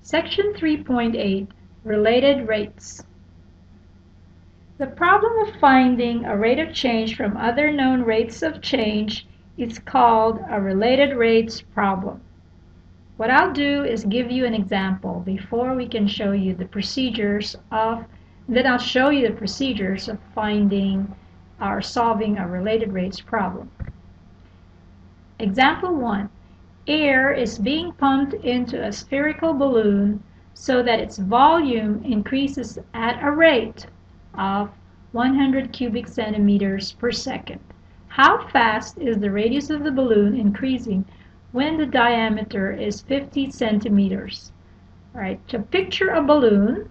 Section 3.8 Related Rates. The problem of finding a rate of change from other known rates of change is called a related rates problem. What I'll do is give you an example before we can show you the procedures of, then I'll show you the procedures of finding or solving a related rates problem. Example 1. Air is being pumped into a spherical balloon so that its volume increases at a rate of 100 cubic centimeters per second. How fast is the radius of the balloon increasing when the diameter is 50 centimeters? All right, to picture a balloon,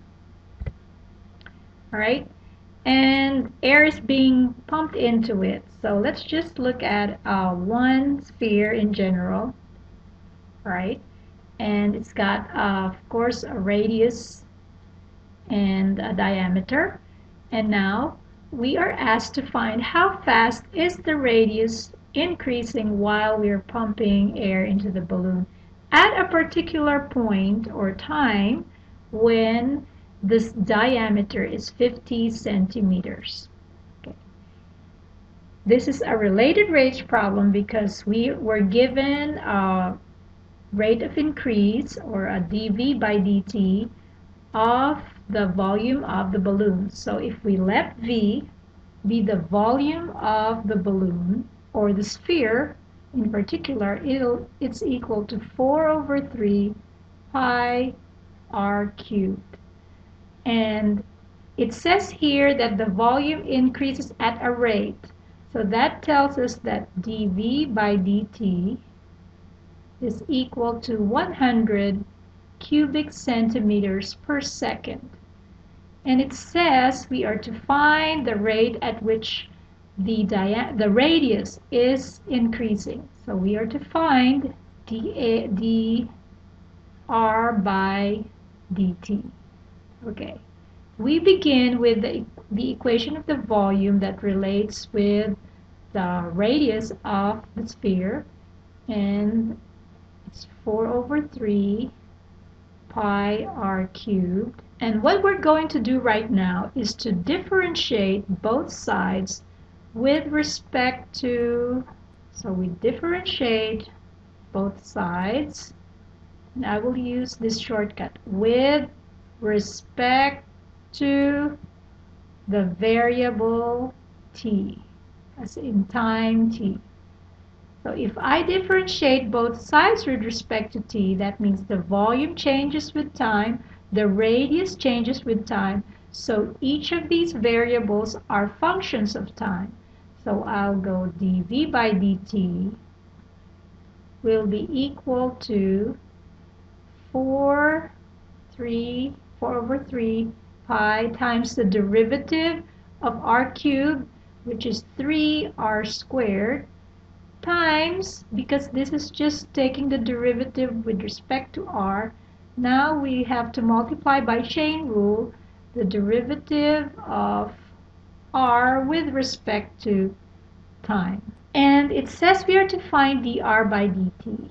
all right, and air is being pumped into it. So let's just look at one sphere in general. Right, and it's got of course a radius and a diameter, and now we are asked to find how fast is the radius increasing while we are pumping air into the balloon at a particular point or time when this diameter is 50 centimeters. Okay. This is a related rates problem because we were given rate of increase, or a dV by dt, of the volume of the balloon. So if we let V be the volume of the balloon, or the sphere in particular, it's equal to 4 over 3 pi r cubed. And it says here that the volume increases at a rate. So that tells us that dV by dt is equal to 100 cubic centimeters per second. And it says we are to find the rate at which the radius is increasing. So we are to find dr by dt. Okay. We begin with the equation of the volume that relates with the radius of the sphere, and it's 4 over 3 pi r cubed. And what we're going to do right now is to differentiate both sides with respect to, so we differentiate both sides, and I will use this shortcut, with respect to the variable t, as in time t. So if I differentiate both sides with respect to t, that means the volume changes with time, the radius changes with time, so each of these variables are functions of time. So I'll go dV by dt will be equal to 4 over 3 pi times the derivative of r cubed, which is 3r squared, times, because this is just taking the derivative with respect to r, now we have to multiply by chain rule the derivative of r with respect to time. And it says we are to find dr by dt.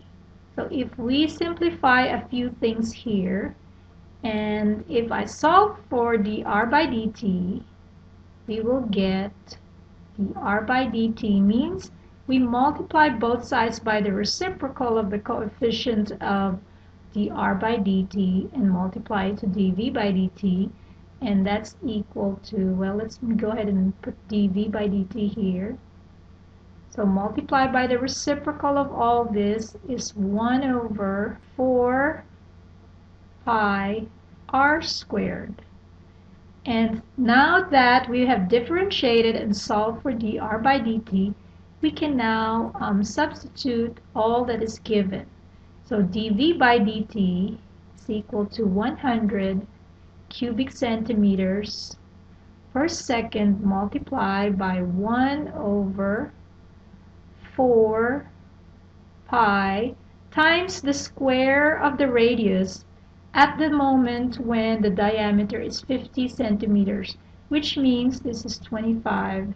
So if we simplify a few things here, and if I solve for dr by dt, we will get dr by dt means we multiply both sides by the reciprocal of the coefficient of dr by dt and multiply it to dv by dt, and that's equal to, well, let's go ahead and put dv by dt here. So multiply by the reciprocal of all this is 1 over 4 pi r squared. And now that we have differentiated and solved for dr by dt, we can now substitute all that is given. So dV by dt is equal to 100 cubic centimeters per second multiplied by 1 over 4 pi times the square of the radius at the moment when the diameter is 50 centimeters, which means this is 25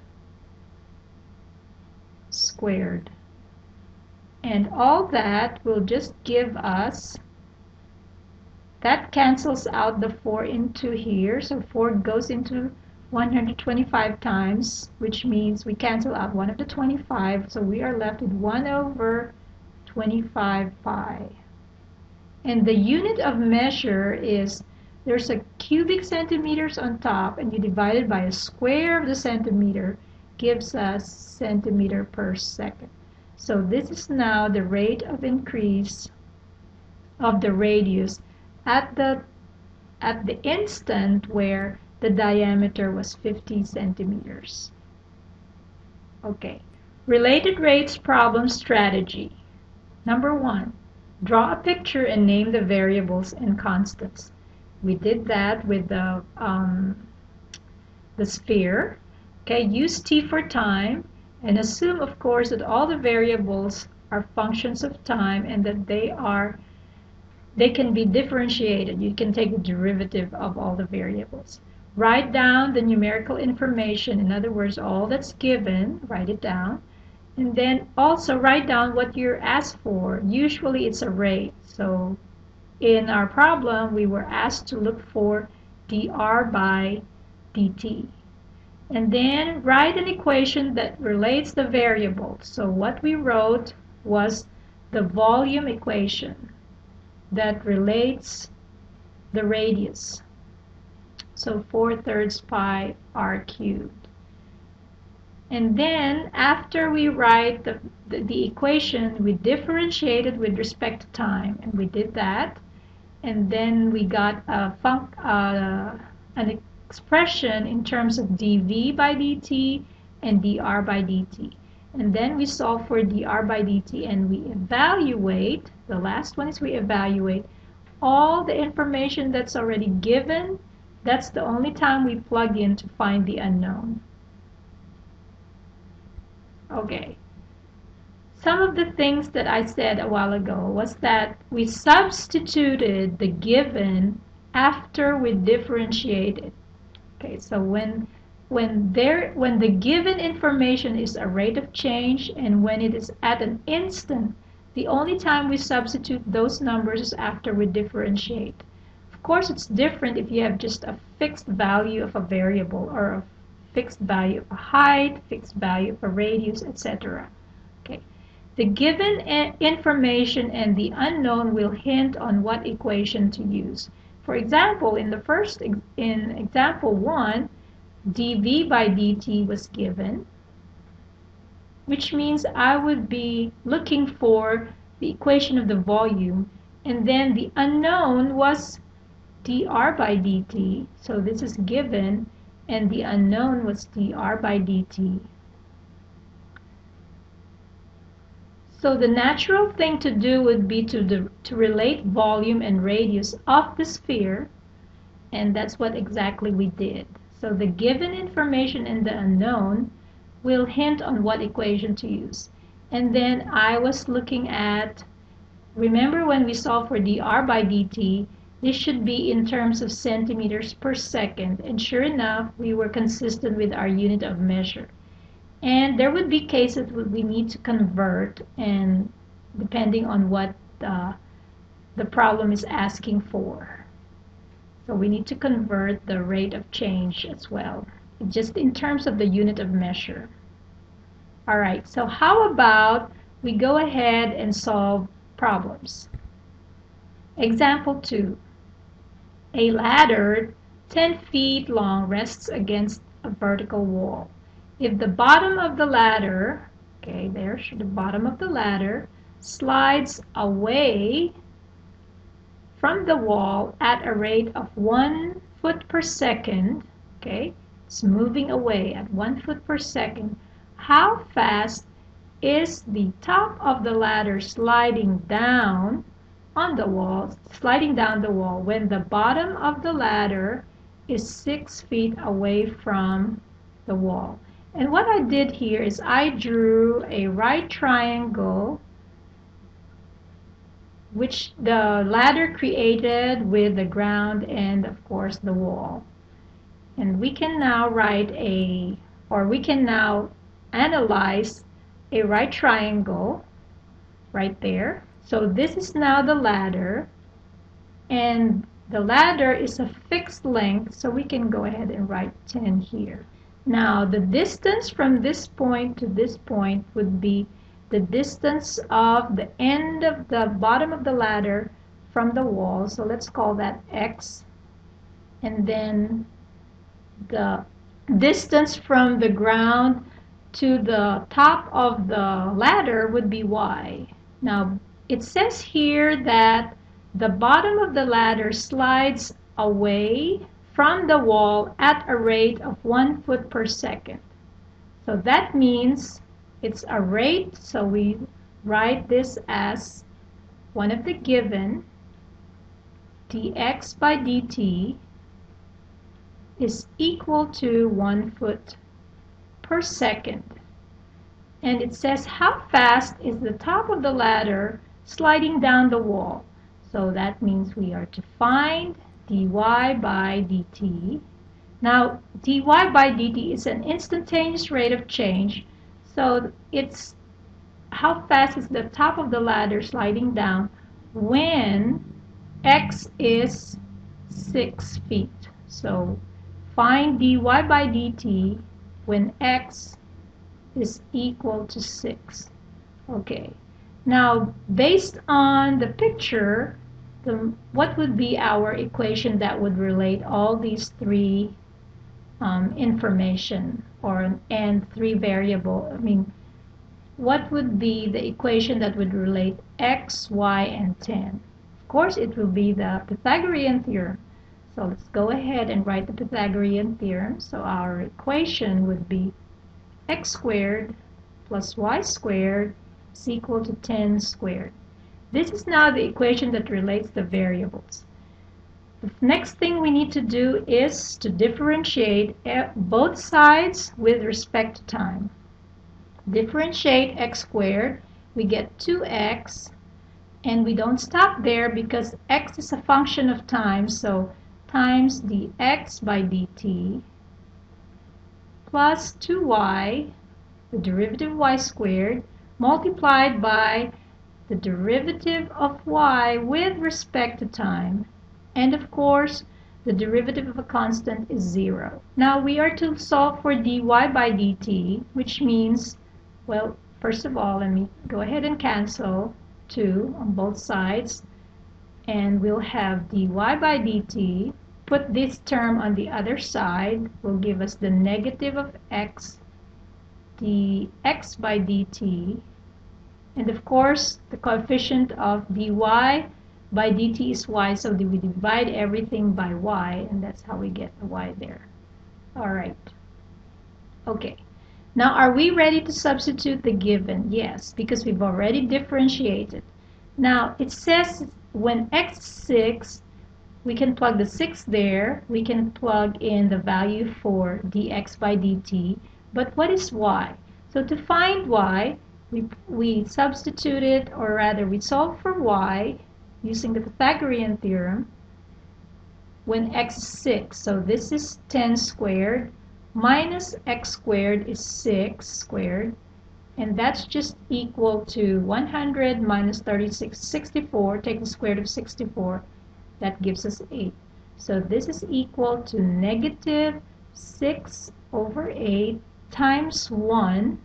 squared. And all that will just give us That cancels out the 4 into here. So 4 goes into 125 times, which means we cancel out one of the 25. So we are left with 1 over 25 pi. And the unit of measure is, there's a cubic centimeters on top, and you divide it by a square of the centimeter, gives us centimeter per second. So this is now the rate of increase of the radius at the instant where the diameter was 50 centimeters. Okay. Related rates problem strategy. Number 1. Draw a picture and name the variables and constants. We did that with the sphere. Okay, use t for time and assume, of course, that all the variables are functions of time and that they can be differentiated. You can take the derivative of all the variables. Write down the numerical information, in other words, all that's given, write it down. And then also write down what you're asked for. Usually it's a rate. So in our problem, we were asked to look for dr by dt. And then write an equation that relates the variables. So what we wrote was the volume equation that relates the radius. So 4/3 pi r cubed. And then after we write the equation, we differentiate it with respect to time, and we did that. And then we got an expression in terms of dv by dt and dr by dt. And then we solve for dr by dt, and we evaluate, the last one is we evaluate all the information that's already given. That's the only time we plug in to find the unknown. Okay. Some of the things that I said a while ago was that we substituted the given after we differentiated. Okay, so when the given information is a rate of change and when it is at an instant, the only time we substitute those numbers is after we differentiate. Of course, it's different if you have just a fixed value of a variable or a fixed value of a height, fixed value of a radius, etc. Okay. The given information and the unknown will hint on what equation to use. For example, in example 1, dv by dt was given, which means I would be looking for the equation of the volume, and then the unknown was dr by dt. So this is given, and the unknown was dr by dt. So the natural thing to do would be to relate volume and radius of the sphere, and that's what exactly we did. So the given information and the unknown will hint on what equation to use. And then I was looking at, remember when we solved for dr by dt, this should be in terms of centimeters per second, and sure enough, we were consistent with our unit of measure. And there would be cases where we need to convert, and depending on what the problem is asking for. So we need to convert the rate of change as well, just in terms of the unit of measure. All right, so how about we go ahead and solve problems. Example 2. A ladder 10 feet long rests against a vertical wall. If the bottom of the ladder, okay, there's the bottom of the ladder, slides away from the wall at a rate of 1 foot per second, okay, it's moving away at 1 foot per second, how fast is the top of the ladder sliding down on the wall, sliding down the wall when the bottom of the ladder is 6 feet away from the wall? And what I did here is I drew a right triangle which the ladder created with the ground and of course the wall. And we can now we can now analyze a right triangle right there. So this is now the ladder, and the ladder is a fixed length, so we can go ahead and write 10 here. Now, the distance from this point to this point would be the distance of the end of the bottom of the ladder from the wall. So let's call that x. And then the distance from the ground to the top of the ladder would be y. Now, it says here that the bottom of the ladder slides away from the wall at a rate of 1 foot per second. So that means it's a rate, so we write this as one of the given, dx by dt is equal to 1 foot per second. And it says how fast is the top of the ladder sliding down the wall. So that means we are to find dy by dt. Now, dy by dt is an instantaneous rate of change. So it's how fast is the top of the ladder sliding down when x is 6 feet. So find dy by dt when x is equal to 6. Okay. Now, based on the picture, what would be our equation that would relate all these three information and three variable? I mean, what would be the equation that would relate x, y, and 10? Of course, it will be the Pythagorean theorem. So let's go ahead and write the Pythagorean theorem. So our equation would be x squared plus y squared is equal to 10 squared. This is now the equation that relates the variables. The next thing we need to do is to differentiate both sides with respect to time. Differentiate x squared, we get 2x, and we don't stop there because x is a function of time, so times dx by dt plus 2y, the derivative y squared, multiplied by the derivative of y with respect to time. And of course, the derivative of a constant is 0. Now we are to solve for dy by dt, which means, well, first of all, let me go ahead and cancel 2 on both sides. And we'll have dy by dt. Put this term on the other side will give us the negative of x dx by dt. And of course, the coefficient of dy by dt is y, so we divide everything by y, and that's how we get the y there. All right. Okay. Now, are we ready to substitute the given? Yes, because we've already differentiated. Now, it says when x is 6, we can plug the 6 there. We can plug in the value for dx by dt. But what is y? So to find y, we substitute it, or rather we solve for y using the Pythagorean theorem when x is 6. So this is 10 squared minus x squared is 6 squared, and that's just equal to 100 minus 64. Take the square root of 64. That gives us 8. So this is equal to negative 6 over 8 times 1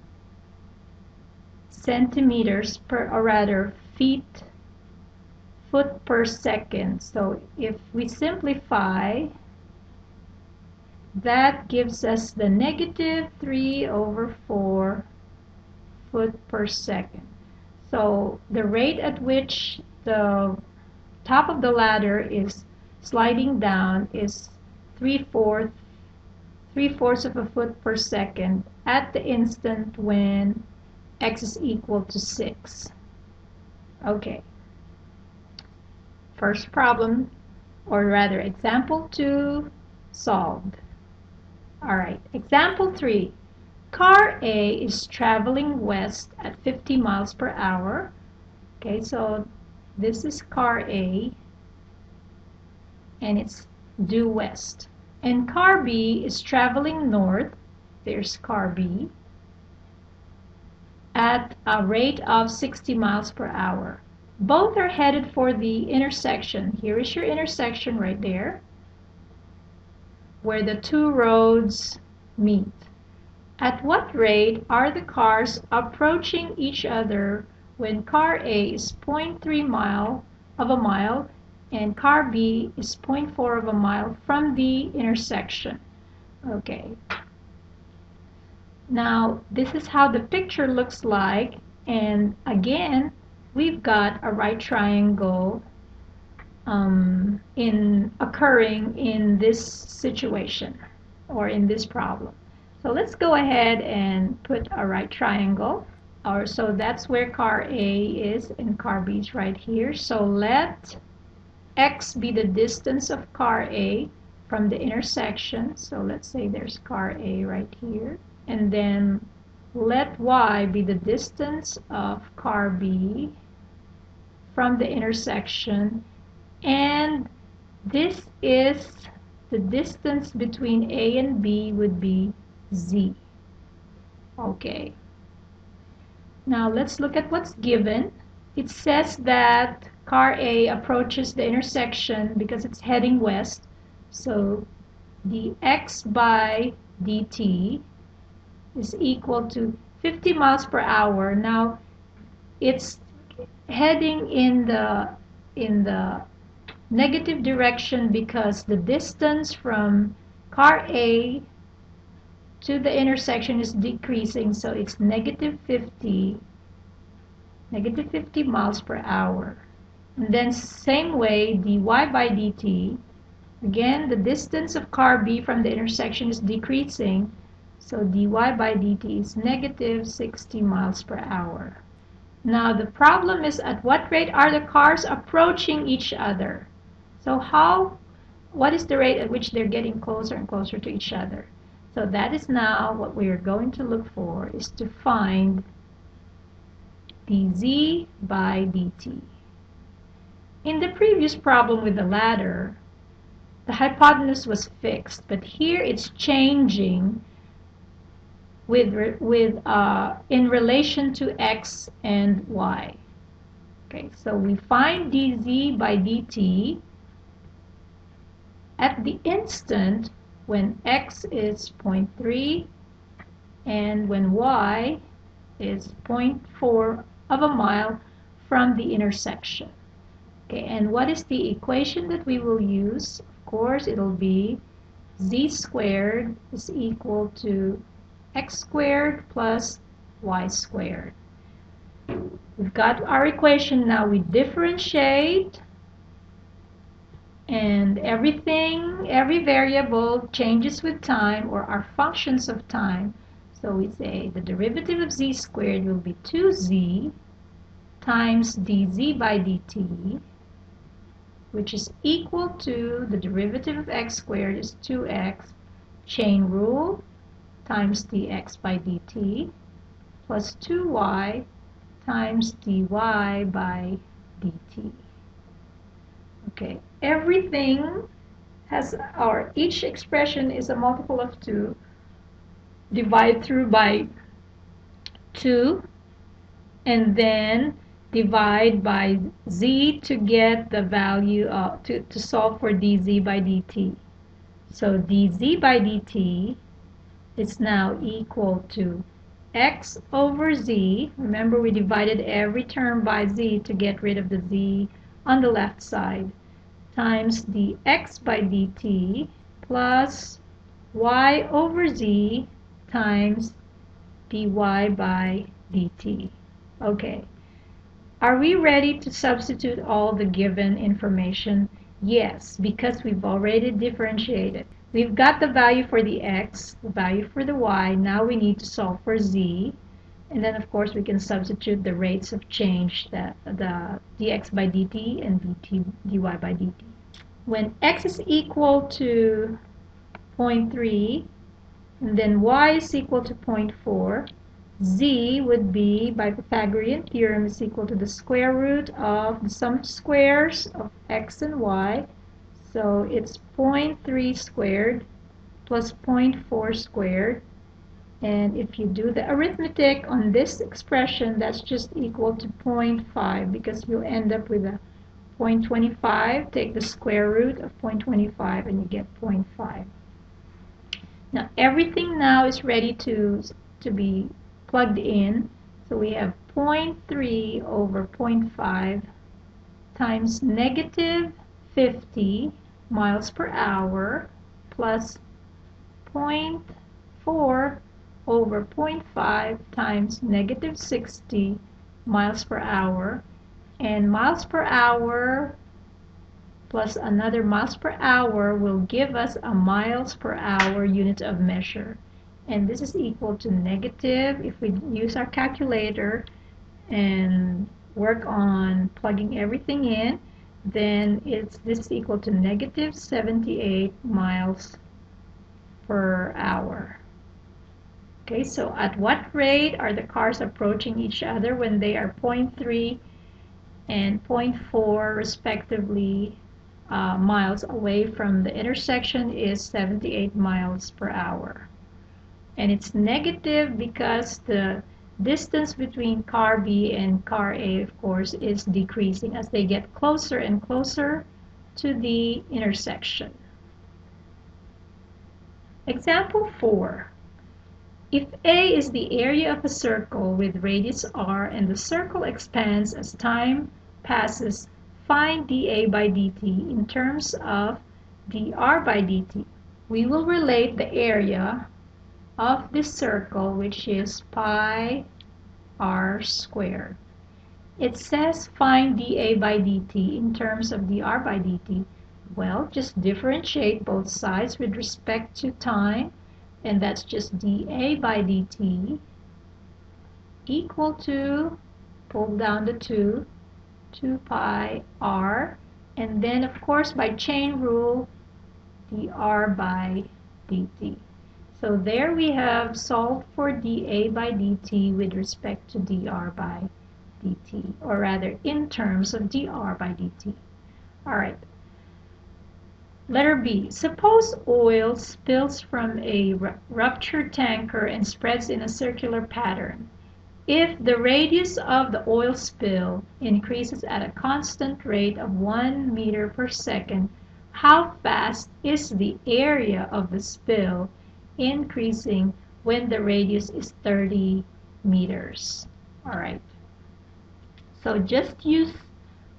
centimeters per, or rather foot per second. So if we simplify, that gives us the negative 3 over 4 foot per second. So the rate at which the top of the ladder is sliding down is 3/4 of a foot per second at the instant when x is equal to 6. Okay. First problem, or rather example 2, solved. Alright, example 3. Car A is traveling west at 50 miles per hour. Okay, so this is car A, and it's due west. And car B is traveling north. There's car B at a rate of 60 miles per hour. Both are headed for the intersection. Here is your intersection right there, where the two roads meet. At what rate are the cars approaching each other when car A is 0.3 of a mile and car B is 0.4 of a mile from the intersection? Okay. Now, this is how the picture looks like, and again, we've got a right triangle occurring in this situation or in this problem. So let's go ahead and put a right triangle. So that's where car A is and car B is right here. So let X be the distance of car A from the intersection. So let's say there's car A right here. And then let Y be the distance of car B from the intersection. And this is the distance between A and B would be Z. Okay. Now let's look at what's given. It says that car A approaches the intersection because it's heading west. So dx by dt is equal to 50 miles per hour. Now it's heading in the negative direction because the distance from car A to the intersection is decreasing, so it's negative 50 miles per hour. And then same way, dy by dt, again the distance of car B from the intersection is decreasing, so dy by dt is negative 60 miles per hour. Now the problem is, at what rate are the cars approaching each other? So what is the rate at which they're getting closer and closer to each other? So that is now what we are going to look for, is to find dz by dt. In the previous problem with the ladder, the hypotenuse was fixed, but here it's changing in relation to x and y. Okay, so we find dz by dt at the instant when x is 0.3 and when y is 0.4 of a mile from the intersection. Okay, and what is the equation that we will use? Of course, it'll be z squared is equal to x squared plus y squared. We've got our equation now. We differentiate, and every variable changes with time, or are functions of time. So we say the derivative of z squared will be 2z times dz by dt, which is equal to the derivative of x squared is 2x, chain rule, times dx by dt, plus 2y times dy by dt. Okay, everything has, or each expression is a multiple of 2. Divide through by 2, and then divide by z to get the value to solve for dz by dt. So dz by dt is now equal to x over z. Remember, we divided every term by z to get rid of the z on the left side, times dx by dt plus y over z times dy by dt. Okay. Are we ready to substitute all the given information? Yes, because we've already differentiated. We've got the value for the x, the value for the y. Now we need to solve for z. And then, of course, we can substitute the rates of change, the dx by dt and dy by dt. When x is equal to 0.3, and then y is equal to 0.4, z would be, by Pythagorean theorem, is equal to the square root of the sum of squares of x and y. So it's 0.3 squared plus 0.4 squared, And if you do the arithmetic on this expression, that's just equal to 0.5 because you'll end up with a 0.25. Take the square root of 0.25 and you get 0.5. Now everything now is ready to be plugged in. So we have 0.3 over 0.5 times negative 50 miles per hour plus 0.4 over 0.5 times negative 60 miles per hour, and miles per hour plus another miles per hour will give us a miles per hour unit of measure, and this is equal to negative, if we use our calculator and work on plugging everything in, then this is equal to negative 78 miles per hour. Okay, so at what rate are the cars approaching each other when they are 0.3 and 0.4 respectively miles away from the intersection is 78 miles per hour. And it's negative because the distance between car B and car A, of course, is decreasing as they get closer and closer to the intersection. Example 4. If A is the area of a circle with radius r and the circle expands as time passes, find dA by dt in terms of dr by dt. We will relate the area of this circle, which is pi r squared. It says find dA by dt in terms of dr by dt. Well, just differentiate both sides with respect to time, and that's just dA by dt equal to, pull down the 2 pi r, and then of course by chain rule, dr by dt. So there we have solved for dA by dt with respect to dr by dt, or rather in terms of dr by dt. Alright. Letter B. Suppose oil spills from a ruptured tanker and spreads in a circular pattern. If the radius of the oil spill increases at a constant rate of 1 meter per second, how fast is the area of the spill increasing when the radius is 30 meters? Alright. So just use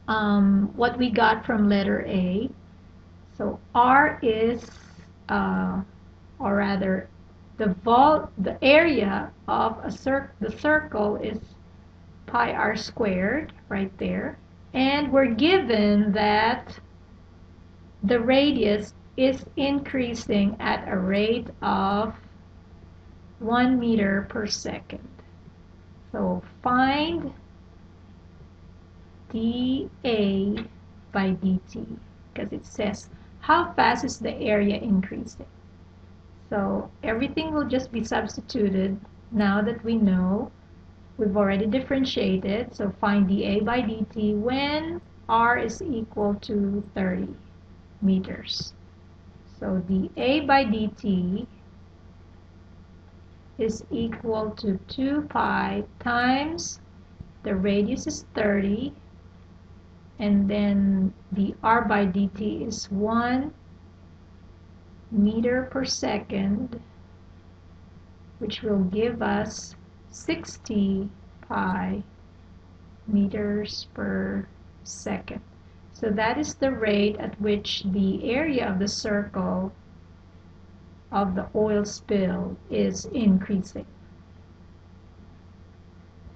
what we got from letter A. So R is, or rather, the area of the circle is pi r squared, right there. And we're given that the radius is increasing at a rate of 1 meter per second. So find dA by dt, because it says how fast is the area increasing. So everything will just be substituted now that we know we've already differentiated. So find dA by dt when r is equal to 30 meters. So dA by dt is equal to 2 pi times the radius is 30, and then the r by dt is 1 meter per second, which will give us 60 pi meters per second. So that is the rate at which the area of the circle of the oil spill is increasing.